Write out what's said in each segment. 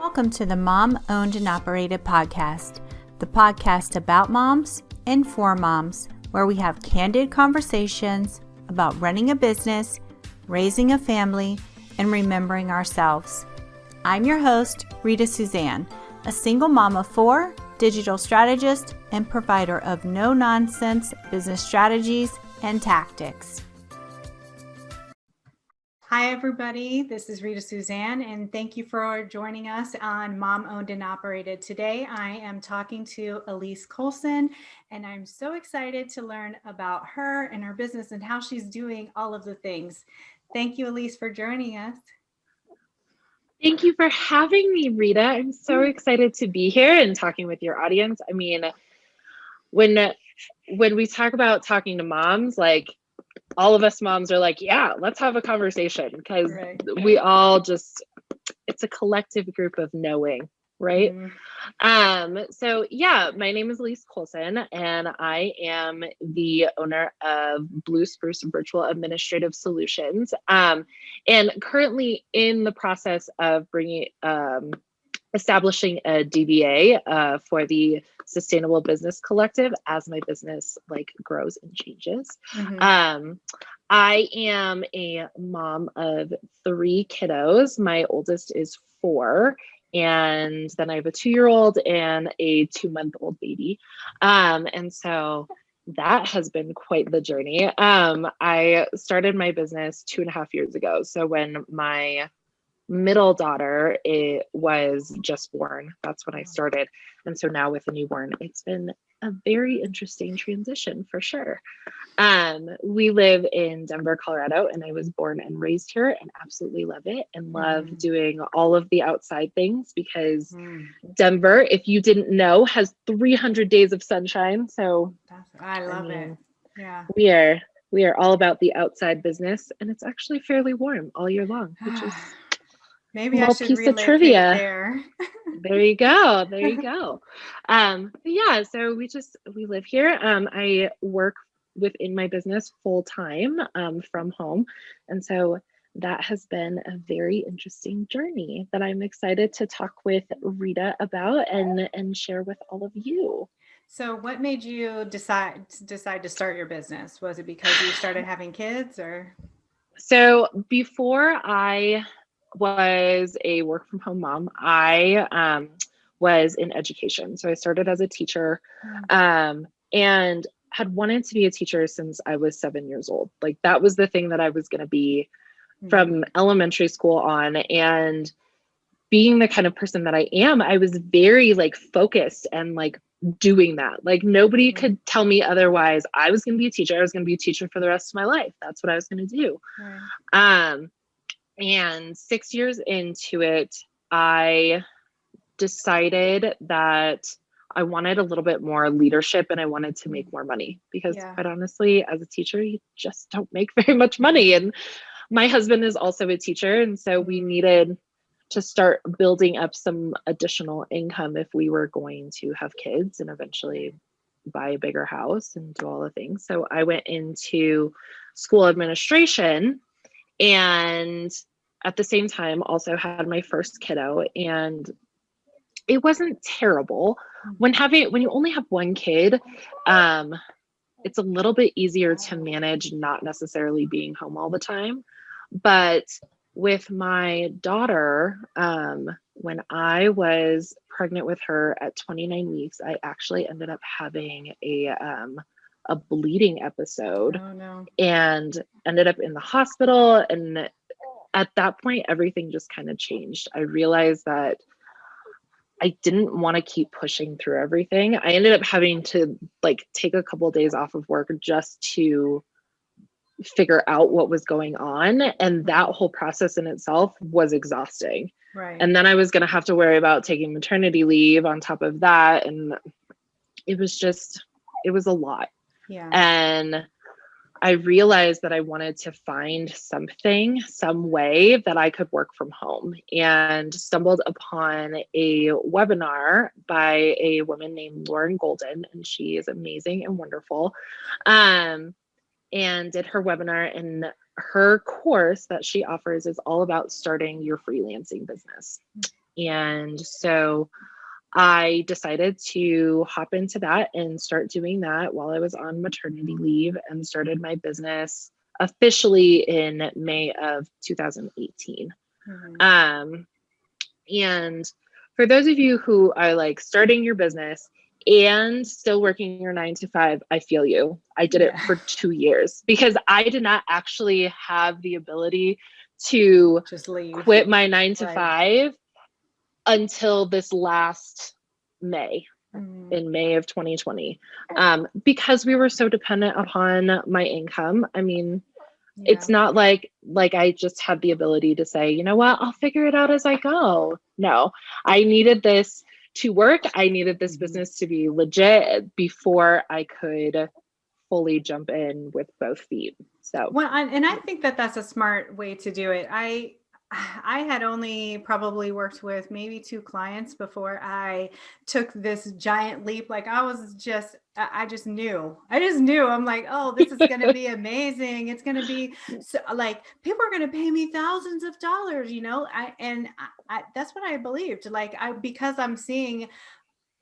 Welcome to the Mom Owned and Operated podcast, the podcast about moms and for moms, where we have candid conversations about running a business, raising a family, and remembering ourselves. I'm your host, Rita Suzanne, a single mom of four, digital strategist, and provider of no-nonsense business strategies and tactics. Hi, everybody. This is Rita Suzanne, and thank you for joining us on Mom Owned and Operated. Today, I am talking to Ellyse Colson, and I'm so excited to learn about her and her business and how she's doing all of the things. Thank you, Ellyse, for joining us. Thank you for having me, Rita. I'm so excited to be here and talking with your audience. I mean, when we talk about talking to moms, like all of us moms are like, yeah, let's have a conversation because we all just, it's a collective group of knowing, right? So yeah, my name is Ellyse Colson, and I am the owner of Blue Spruce Virtual Administrative Solutions, and currently in the process of establishing a DBA for the Sustainable Business Collective as my business grows and changes. I am a mom of 3 kiddos. My oldest is 4. And then I have a 2-year-old and a 2-month-old baby. And so that has been quite the journey. I started my business 2.5 years ago. So when my middle daughter was just born, that's when I started. And so now with a newborn, it's been a very interesting transition for sure. We live in Denver, Colorado, and I was born and raised here and absolutely love it and love doing all of the outside things because Denver, if you didn't know, has 300 days of sunshine. So I love it. Yeah. We are all about the outside business, and it's actually fairly warm all year long, which is maybe I should relocate there. There you go. There you go. Yeah, so we live here. I work within my business full time from home. And so that has been a very interesting journey that I'm excited to talk with Rita about and share with all of you. So what made you decide to start your business? Was it because you started having kids or? So before I was a work from home mom, I was in education. So I started as a teacher and had wanted to be a teacher since I was 7 years old. Like that was the thing that I was going to be from elementary school on. And being the kind of person that I am, I was very focused and doing that. Like nobody could tell me otherwise. I was going to be a teacher. I was going to be a teacher for the rest of my life. That's what I was going to do. And 6 years into it, I decided that I wanted a little bit more leadership and I wanted to make more money because quite honestly, as a teacher, you just don't make very much money. And my husband is also a teacher. And so we needed to start building up some additional income if we were going to have kids and eventually buy a bigger house and do all the things. So I went into school administration and at the same time also had my first kiddo, and it wasn't terrible. When you only have one kid, it's a little bit easier to manage not necessarily being home all the time. But with my daughter, when I was pregnant with her at 29 weeks, I actually ended up having a bleeding episode and ended up in the hospital. And at that point, everything just kind of changed. I realized that I didn't want to keep pushing through everything. I ended up having to take a couple of days off of work just to figure out what was going on. And that whole process in itself was exhausting. And then I was going to have to worry about taking maternity leave on top of that. And it was a lot. And I realized that I wanted to find some way that I could work from home, and stumbled upon a webinar by a woman named Lauren Golden, and she is amazing and wonderful. And did her webinar, and her course that she offers is all about starting your freelancing business. And so I decided to hop into that and start doing that while I was on maternity leave, and started my business officially in May of 2018. And for those of you who are like starting your business and still working your 9 to 5, I feel you. I did it for 2 years because I did not actually have the ability to just leave, quit my 9 to 5 until this last May, in May of 2020, because we were so dependent upon my income. I mean, it's not like I just had the ability to say, you know what, I'll figure it out as I go. No, I needed this to work. I needed this business to be legit before I could fully jump in with both feet. So, well, and I think that that's a smart way to do it. I had only probably worked with maybe 2 clients before I took this giant leap. Like I just knew. I'm like, oh, this is going to be amazing. It's going to be so, like, people are going to pay me thousands of dollars, you know? That's what I believed. Like because I'm seeing,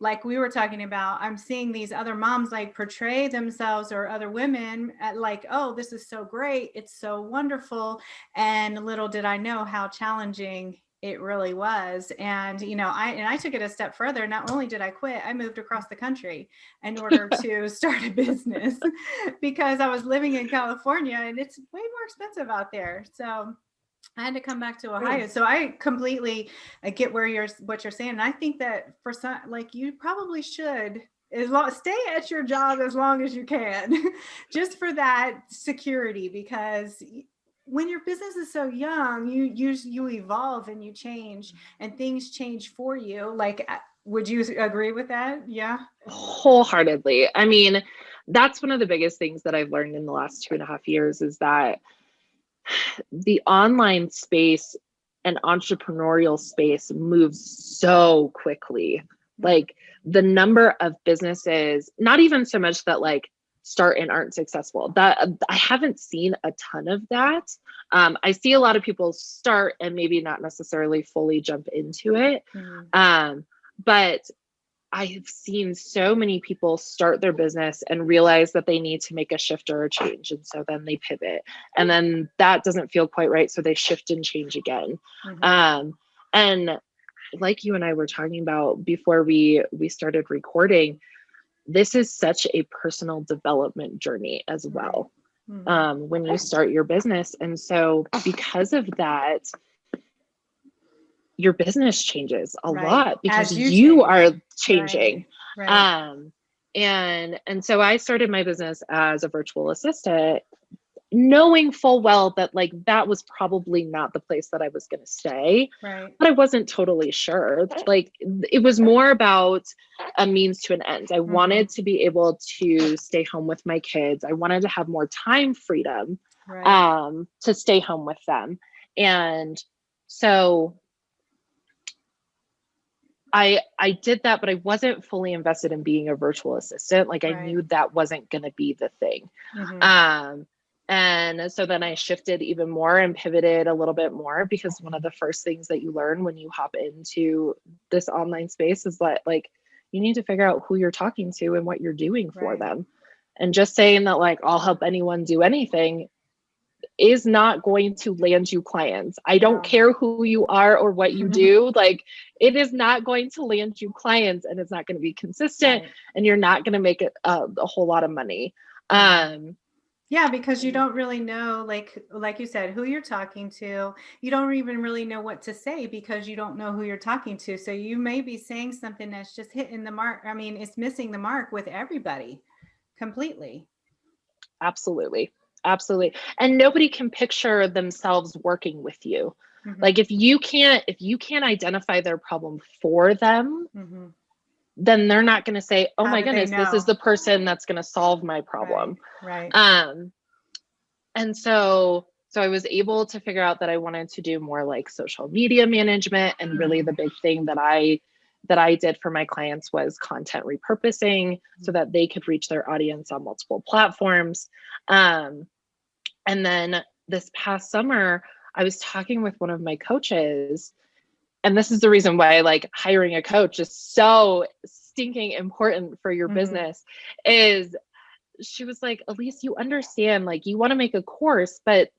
like we were talking about, I'm seeing these other moms like portray themselves, or other women at like, oh, this is so great. It's so wonderful. And little did I know how challenging it really was. And, you know, I took it a step further. Not only did I quit, I moved across the country in order to start a business because I was living in California and it's way more expensive out there. So I had to come back to Ohio. So I completely get what you're saying. And I think that for some, like, you probably should stay at your job as long as you can, just for that security, because when your business is so young, you evolve and you change, and things change for you. Like, would you agree with that? Yeah. Wholeheartedly. I mean, that's one of the biggest things that I've learned in the last 2.5 years is that the online space and entrepreneurial space moves so quickly. Like the number of businesses, not even so much that like start and aren't successful, that I haven't seen a ton of that. I see a lot of people start and maybe not necessarily fully jump into it. But I've seen so many people start their business and realize that they need to make a shift or a change. And so then they pivot, and then that doesn't feel quite right. So they shift and change again. And like you and I were talking about before we started recording, this is such a personal development journey as well. When you start your business. And so because of that, your business changes a lot because you are changing. And so I started my business as a virtual assistant, knowing full well that like that was probably not the place that I was going to stay, but I wasn't totally sure. Like it was more about a means to an end. I wanted to be able to stay home with my kids. I wanted to have more time freedom to stay home with them. And so I did that, but I wasn't fully invested in being a virtual assistant. Like I knew that wasn't going to be the thing. And so then I shifted even more and pivoted a little bit more, because one of the first things that you learn when you hop into this online space is that like, you need to figure out who you're talking to and what you're doing for them. And just saying that like, I'll help anyone do anything is not going to land you clients. I don't care who you are or what you do. Like it is not going to land you clients, and it's not going to be consistent, and you're not going to make it a whole lot of money. Yeah, because you don't really know, like you said, who you're talking to. You don't even really know what to say because you don't know who you're talking to. So you may be saying something that's just hitting the mark. I mean, it's missing the mark with everybody completely. Absolutely. And nobody can picture themselves working with you. Like if you can't identify their problem for them, then they're not going to say, oh my goodness, this is the person that's going to solve my problem. And so I was able to figure out that I wanted to do more like social media management. And really the big thing that I did for my clients was content repurposing so that they could reach their audience on multiple platforms. And then this past summer, I was talking with one of my coaches, and this is the reason why like hiring a coach is so stinking important for your business, is she was like, Ellyse, you understand, like you want to make a course, but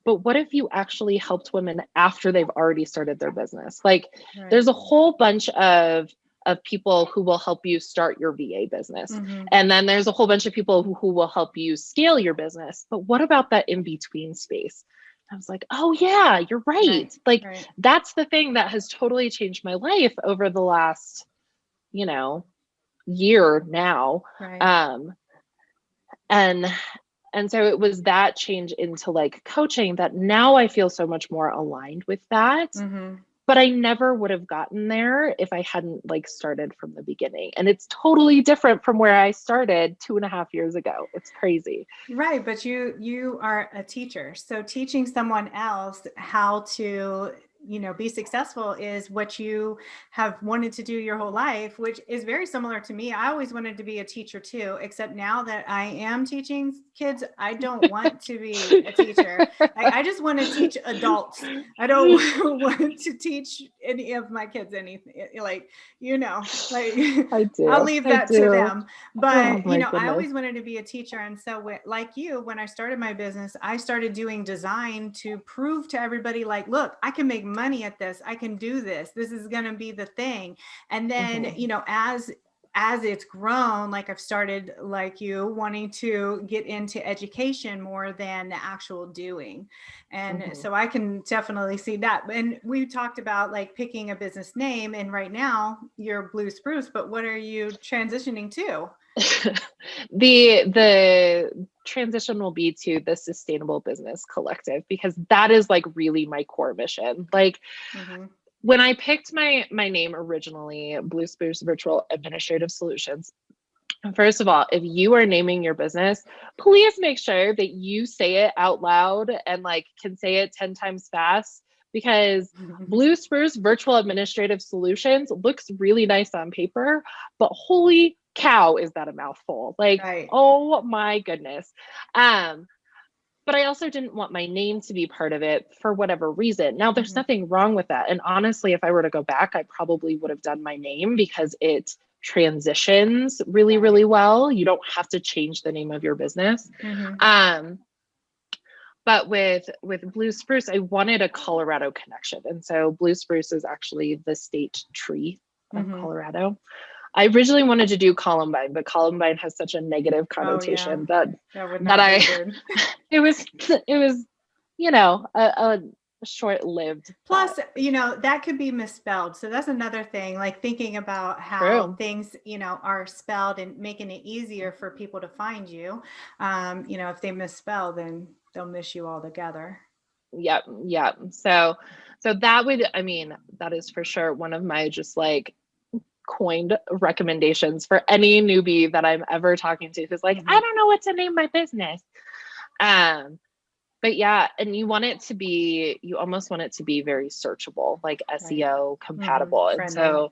what if you actually helped women after they've already started their business? Like there's a whole bunch of people who will help you start your VA business. And then there's a whole bunch of people who will help you scale your business. But what about that in between space? I was like, oh yeah, you're right. Like that's the thing that has totally changed my life over the last, you know, year now. And so it was that change into like coaching that now I feel so much more aligned with that. But I never would have gotten there if I hadn't like started from the beginning. And it's totally different from where I started 2.5 years ago. It's crazy. Right. But you are a teacher. So teaching someone else how to, you know, be successful is what you have wanted to do your whole life, which is very similar to me. I always wanted to be a teacher too, except now that I am teaching kids, I don't want to be a teacher. I just want to teach adults. I don't want to teach any of my kids anything, like, you know, like I'll leave that to them. But, you know, I always wanted to be a teacher. And so like you, when I started my business, I started doing design to prove to everybody, like, look, I can make money at this. I can do this. This is going to be the thing. And then, you know, as it's grown, like I've started, like you, wanting to get into education more than the actual doing. And so I can definitely see that. And we talked about like picking a business name, and right now you're Blue Spruce, but what are you transitioning to? The transition will be to the Sustainable Business Collective, because that is like really my core mission. Like when I picked my name originally, Blue Spruce Virtual Administrative Solutions, first of all, if you are naming your business, please make sure that you say it out loud and like can say it 10 times fast, because Blue Spruce Virtual Administrative Solutions looks really nice on paper, but holy cow, is that a mouthful? Like, oh my goodness. But I also didn't want my name to be part of it for whatever reason. Now, there's nothing wrong with that. And honestly, if I were to go back, I probably would have done my name, because it transitions really, really well. You don't have to change the name of your business. But with Blue Spruce, I wanted a Colorado connection. And so Blue Spruce is actually the state tree of Colorado. I originally wanted to do Columbine, but Columbine has such a negative connotation that it was, you know, a short-lived. Plus, you know, that could be misspelled. So that's another thing, like thinking about how things, you know, are spelled and making it easier for people to find you. You know, if they misspell, then they'll miss you altogether. Yep. So that would, I mean, that is for sure one of my just like coined recommendations for any newbie that I'm ever talking to who's like, I don't know what to name my business. But yeah, and you almost want it to be very searchable, like SEO compatible. And so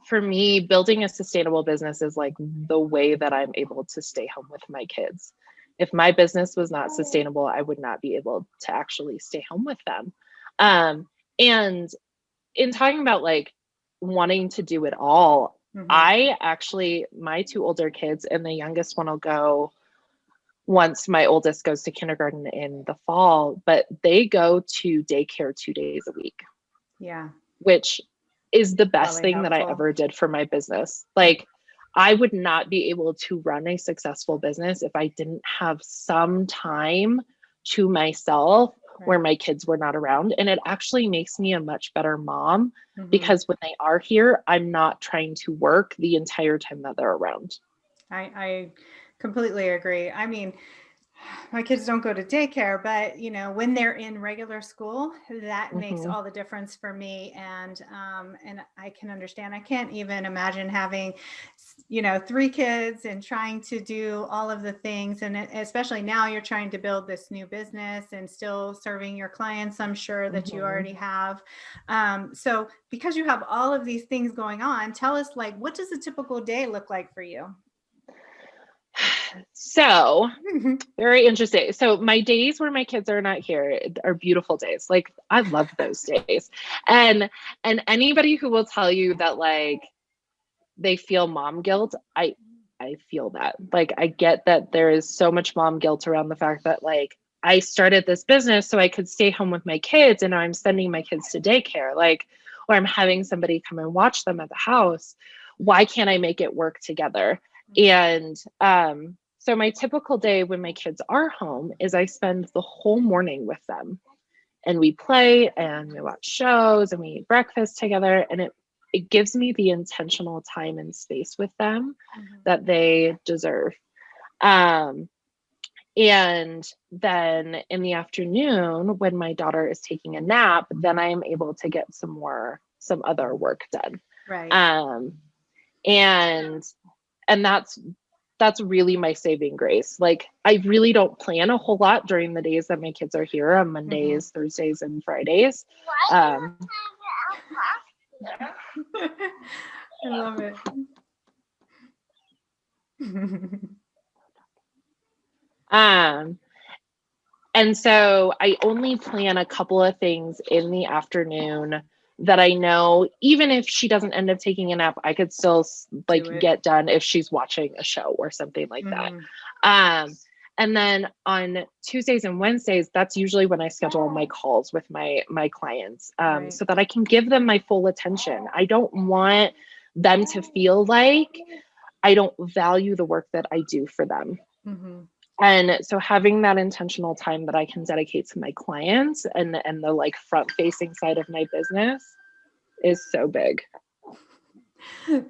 for me, building a sustainable business is like the way that I'm able to stay home with my kids. If my business was not sustainable, I would not be able to actually stay home with them. And in talking about like wanting to do it all, I actually, my 2 older kids, and the youngest one will go once my oldest goes to kindergarten in the fall, but they go to daycare 2 days a week. Yeah. Which is the best thing that I ever did for my business. Like, I would not be able to run a successful business if I didn't have some time to myself where my kids were not around. And it actually makes me a much better mom, because when they are here, I'm not trying to work the entire time that they're around. I completely agree. I mean, my kids don't go to daycare, but you know, when they're in regular school, that makes all the difference for me. And I can understand. I can't even imagine having, you know, 3 kids and trying to do all of the things. And especially now you're trying to build this new business and still serving your clients, I'm sure that you already have. So because you have all of these things going on, tell us, like, what does a typical day look like for you? So very interesting. So my days where my kids are not here are beautiful days. Like I love those days. And anybody who will tell you that like they feel mom guilt, I feel that. Like I get that there is so much mom guilt around the fact that like I started this business so I could stay home with my kids and now I'm sending my kids to daycare, like, or I'm having somebody come and watch them at the house. Why can't I make it work together? And so my typical day when my kids are home is I spend the whole morning with them and we play and we watch shows and we eat breakfast together, and it gives me the intentional time and space with them that they deserve. And then in the afternoon, when my daughter is taking a nap, then I am able to get some other work done. Right. And that's really my saving grace. Like I really don't plan a whole lot during the days that my kids are here on Mondays, Thursdays, and Fridays. I love it. And so I only plan a couple of things in the afternoon that I know, even if she doesn't end up taking a nap, I could still like get done if she's watching a show or something like that. And then on Tuesdays and Wednesdays, that's usually when I schedule my calls with my clients, so that I can give them my full attention. I don't want them to feel like I don't value the work that I do for them. And so having that intentional time that I can dedicate to my clients and the like front facing side of my business is so big.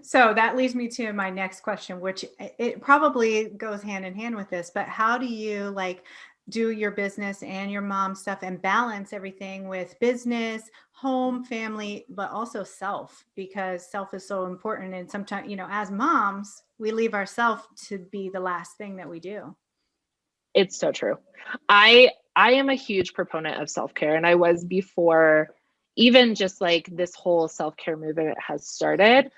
So that leads me to my next question, which it probably goes hand in hand with this, but how do you like do your business and your mom stuff and balance everything with business, home, family, but also self, because self is so important. And sometimes, you know, as moms, we leave ourselves to be the last thing that we do. It's so true. I am a huge proponent of self-care, and I was before even just like this whole self-care movement has started,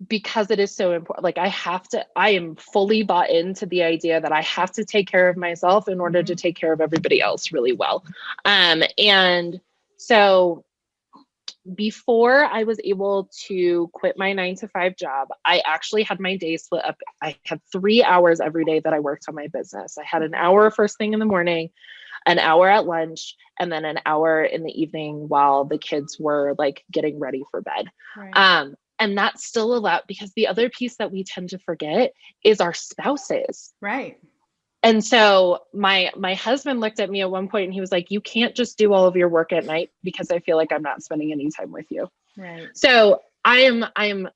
because it is so important. Like I am fully bought into the idea that I have to take care of myself in order to take care of everybody else really well. And so before I was able to quit my 9-to-5 job, I actually had my day split up. I had 3 hours every day that I worked on my business. I had an hour first thing in the morning, an hour at lunch, and then an hour in the evening while the kids were like getting ready for bed. And that's still a lot, because the other piece that we tend to forget is our spouses. Right. And so my husband looked at me at one point and he was like, you can't just do all of your work at night because I feel like I'm not spending any time with you. Right. So I am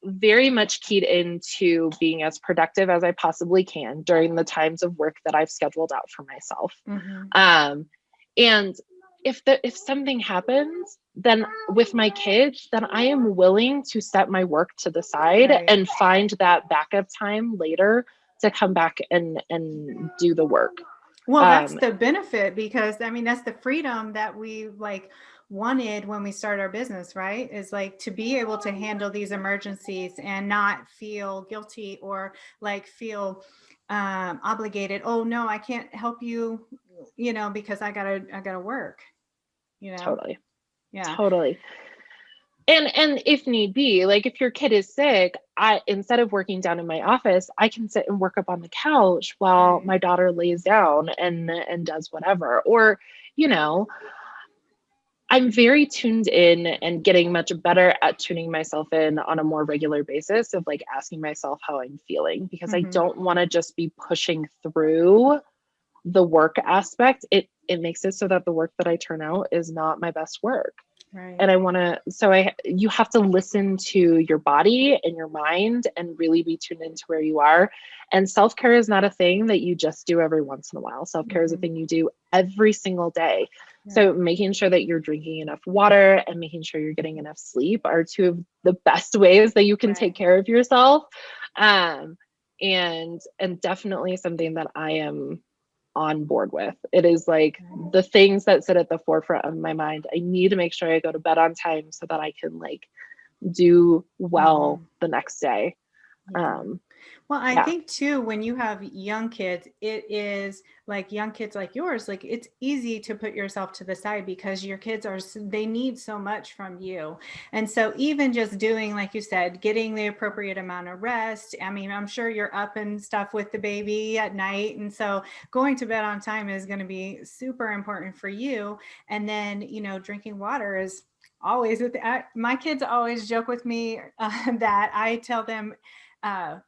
very much keyed into being as productive as I possibly can during the times of work that I've scheduled out for myself. And if something happens, then with my kids, then I am willing to set my work to the side and find that backup time later to come back and do the work. Well, that's the benefit, because I mean, that's the freedom that we like wanted when we started our business, right? Is like to be able to handle these emergencies and not feel guilty or like feel obligated. Oh no, I can't help you, you know, because I gotta work, you know? Totally. Yeah. Totally. And if need be, like if your kid is sick, instead of working down in my office, I can sit and work up on the couch while my daughter lays down and does whatever. Or, you know, I'm very tuned in and getting much better at tuning myself in on a more regular basis of like asking myself how I'm feeling, because I don't want to just be pushing through the work aspect. It makes it so that the work that I turn out is not my best work. Right. And you have to listen to your body and your mind and really be tuned into where you are. And self-care is not a thing that you just do every once in a while. Self-care is a thing you do every single day. Yeah. So making sure that you're drinking enough water and making sure you're getting enough sleep are two of the best ways that you can take care of yourself. And definitely something that I am on board with. It is like the things that sit at the forefront of my mind. I need to make sure I go to bed on time so that I can like do well the next day. Well, I think too, when you have young kids, it is like young kids like yours, like it's easy to put yourself to the side because your kids they need so much from you. And so even just doing, like you said, getting the appropriate amount of rest. I mean, I'm sure you're up and stuff with the baby at night. And so going to bed on time is going to be super important for you. And then, drinking water is always my kids always joke with me that I tell them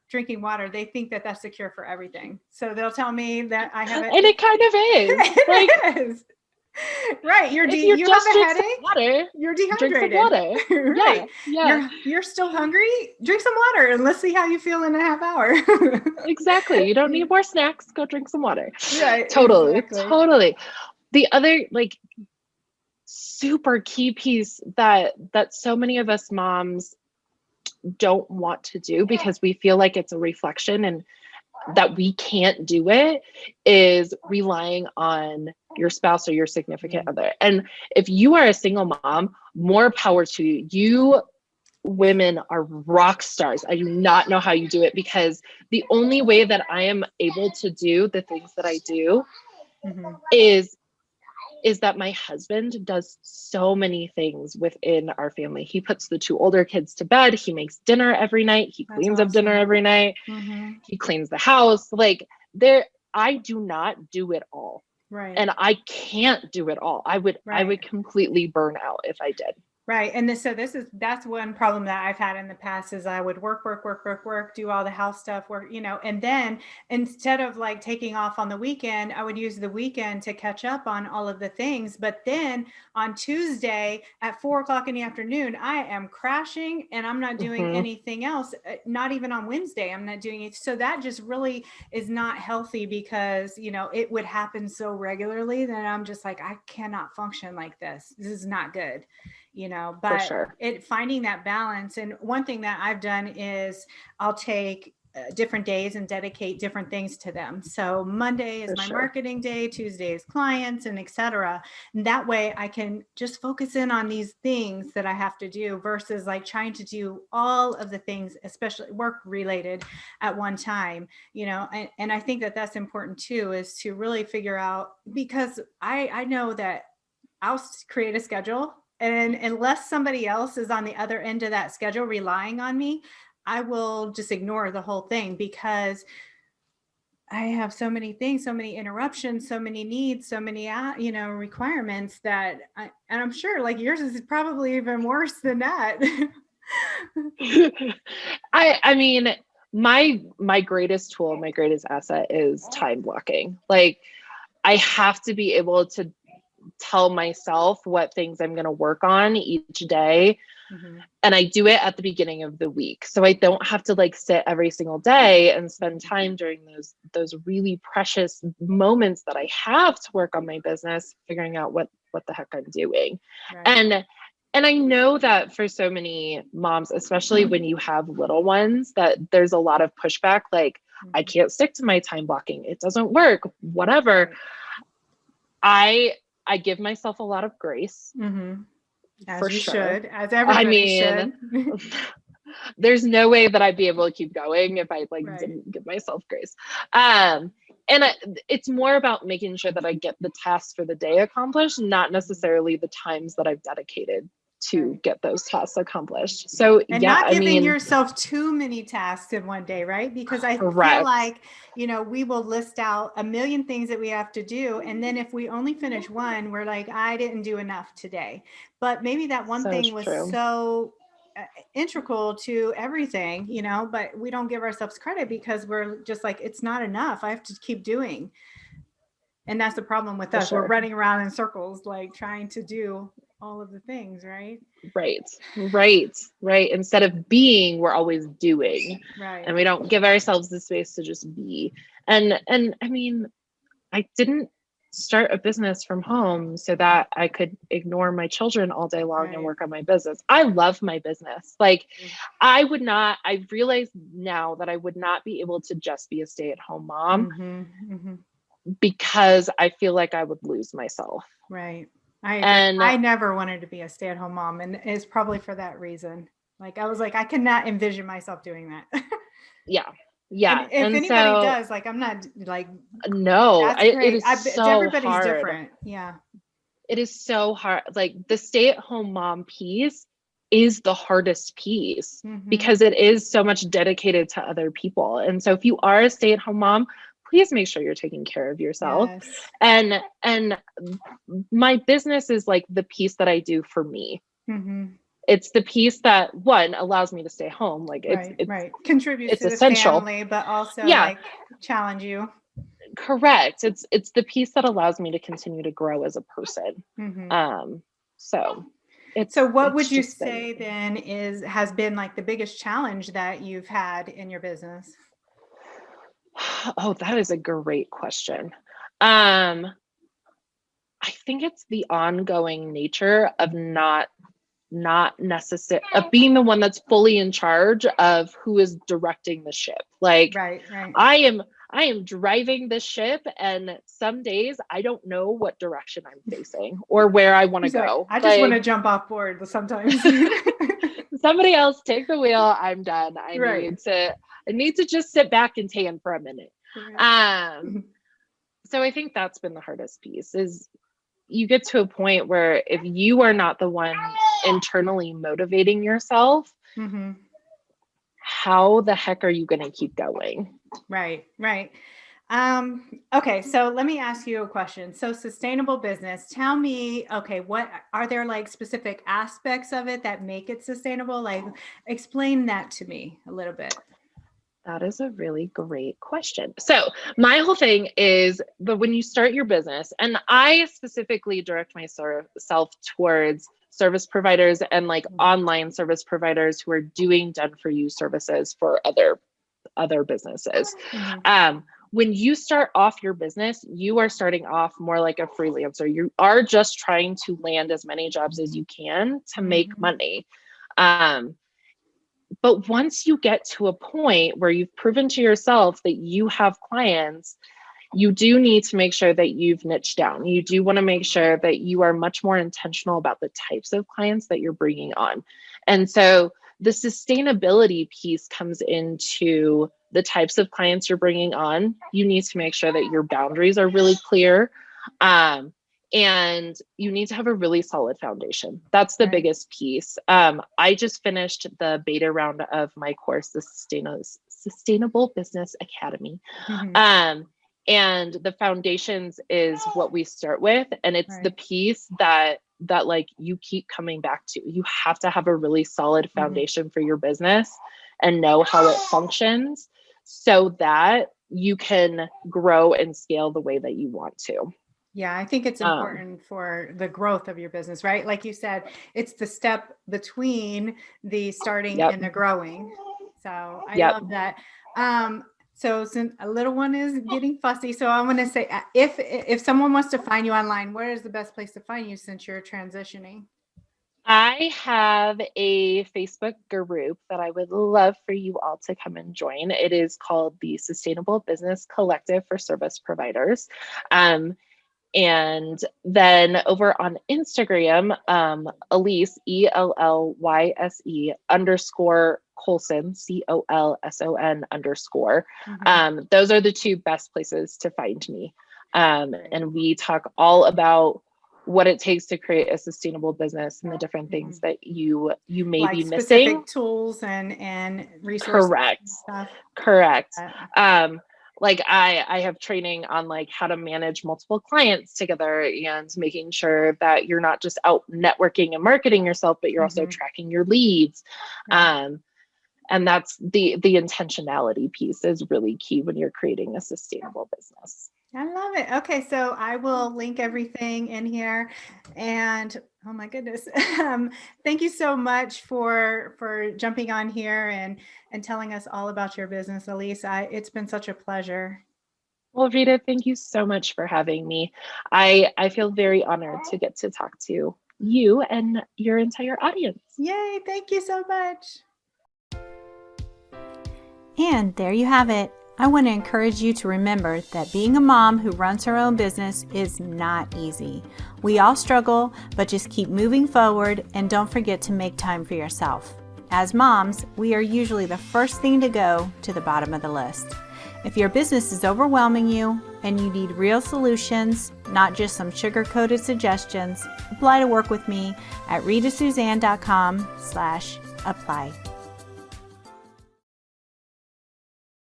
drinking water, they think that that's the cure for everything. So they'll tell me that I have it. And it kind of is. It is. Right. You have a headache. Water, you're dehydrated. Drink some water. Right. Yeah. You're still hungry. Drink some water and let's see how you feel in a half hour. Exactly. You don't need more snacks. Go drink some water. Right. Totally. Exactly. Totally. The other super key piece that so many of us moms don't want to do because we feel like it's a reflection and that we can't do it is relying on your spouse or your significant other. And if you are a single mom, more power to you. You women are rock stars. I do not know how you do it because the only way that I am able to do the things that I do is that my husband does so many things within our family. He puts the 2 older kids to bed. He makes dinner every night. He cleans up dinner every night. He cleans the house. I do not do it all. Right. And I can't do it all. I would completely burn out if I did. Right. And that's one problem that I've had in the past is I would work, do all the house stuff, and then instead of taking off on the weekend, I would use the weekend to catch up on all of the things. But then on Tuesday at 4:00 in the afternoon, I am crashing and I'm not doing anything else. Not even on Wednesday. I'm not doing it. So that just really is not healthy because, it would happen so regularly that I'm just like, I cannot function like this. This is not good. But sure. Finding that balance. And one thing that I've done is I'll take different days and dedicate different things to them. So Monday is my marketing day, Tuesday is clients, and etc. And that way I can just focus in on these things that I have to do versus trying to do all of the things, especially work related at one time, and I think that that's important too, is to really figure out, because I know that I'll create a schedule. And unless somebody else is on the other end of that schedule relying on me, I will just ignore the whole thing because I have so many things, so many interruptions, so many needs, so many, requirements and I'm sure yours is probably even worse than that. I mean, my greatest tool, my greatest asset is time blocking. I have to be able to tell myself what things I'm going to work on each day. And I do it at the beginning of the week. So I don't have to sit every single day and spend time during those really precious moments that I have to work on my business, figuring out what the heck I'm doing. Right. And I know that for so many moms, especially when you have little ones, that there's a lot of pushback. I can't stick to my time blocking. It doesn't work, whatever. I give myself a lot of grace. As you should, as everybody should. There's no way that I'd be able to keep going if I didn't give myself grace. And it's more about making sure that I get the tasks for the day accomplished, not necessarily the times that I've dedicated to get those tasks accomplished. So not giving yourself too many tasks in one day, right? Because I feel like, we will list out a million things that we have to do. And then if we only finish one, we're like, I didn't do enough today. But maybe that one thing was so integral to everything, but we don't give ourselves credit because we're just like, it's not enough. I have to keep doing. And that's the problem with us. We're running around in circles, trying to do all of the things, right? Right. Instead of being, we're always doing. Right. And we don't give ourselves the space to just be. And I mean, I didn't start a business from home so that I could ignore my children all day long and work on my business. I love my business. I realize now that I would not be able to just be a stay-at-home mom because I feel like I would lose myself. Right. I never wanted to be a stay-at-home mom, and it's probably for that reason. I was like, I cannot envision myself doing that. Yeah. Yeah. And if anybody does, like, I'm not like, no, that's it great. is so Everybody's hard. different. Yeah. It is so hard. Like the stay-at-home mom piece is the hardest piece because it is so much dedicated to other people. And so if you are a stay-at-home mom, please make sure you're taking care of yourself. Yes. And my business is like the piece that I do for me. It's the piece that one allows me to stay home. Like it's contributes it's to essential. the family, but also like challenge you. Correct. It's the piece that allows me to continue to grow as a person. So what would you say then has been like the biggest challenge that you've had in your business? Oh, that is a great question. I think it's the ongoing nature of not necessary of being the one that's fully in charge of who is directing the ship. Like I am driving the ship, and some days I don't know what direction I'm facing or where I want to go. I just want to jump off board sometimes. Somebody else take the wheel. I'm done. I need to just sit back and tan for a minute. So I think that's been the hardest piece is you get to a point where if you are not the one internally motivating yourself, how the heck are you going to keep going? Right. Okay. So let me ask you a question. So sustainable business, tell me, okay, what are there like specific aspects of it that make it sustainable? Like explain that to me a little bit. That is a really great question. So my whole thing is, but when you start your business, and I specifically direct myself towards service providers and like online service providers who are doing done for you services for other businesses. When you start off your business, you are starting off more like a freelancer. You are just trying to land as many jobs as you can to make money. But once you get to a point where you've proven to yourself that you have clients, you do need to make sure that you've niched down. You do want to make sure that you are much more intentional about the types of clients that you're bringing on. And so the sustainability piece comes into the types of clients you're bringing on. You need to make sure that your boundaries are really clear. And you need to have a really solid foundation. That's the biggest piece. I just finished the beta round of my course, the Sustainable Business Academy. And the foundations is what we start with. And it's the piece that like you keep coming back to. You have to have a really solid foundation for your business and know how it functions so that you can grow and scale the way that you want to. Yeah, I think it's important for the growth of your business, right? Like you said, it's the step between the starting and the growing. So I love that. So since a little one is getting fussy, so I'm going to say, if someone wants to find you online, where is the best place to find you since you're transitioning? I have a Facebook group that I would love for you all to come and join. It is called the Sustainable Business Collective for Service Providers. And then over on Instagram, Ellyse, ELLYSE _Colson, COLSON _. Those are the two best places to find me. And we talk all about what it takes to create a sustainable business and the different things that you may be missing. Specific tools and resources. Correct. Like I have training on like how to manage multiple clients together and making sure that you're not just out networking and marketing yourself, but you're also tracking your leads. And that's the intentionality piece is really key when you're creating a sustainable business. I love it. Okay, so I will link everything in here, and oh my goodness, thank you so much for jumping on here and telling us all about your business, Ellyse. It's been such a pleasure. Well, Rita, thank you so much for having me. I feel very honored to get to talk to you and your entire audience. Yay! Thank you so much. And there you have it. I want to encourage you to remember that being a mom who runs her own business is not easy. We all struggle, but just keep moving forward and don't forget to make time for yourself. As moms, we are usually the first thing to go to the bottom of the list. If your business is overwhelming you and you need real solutions, not just some sugar-coated suggestions, apply to work with me at ritasuzanne.com/apply.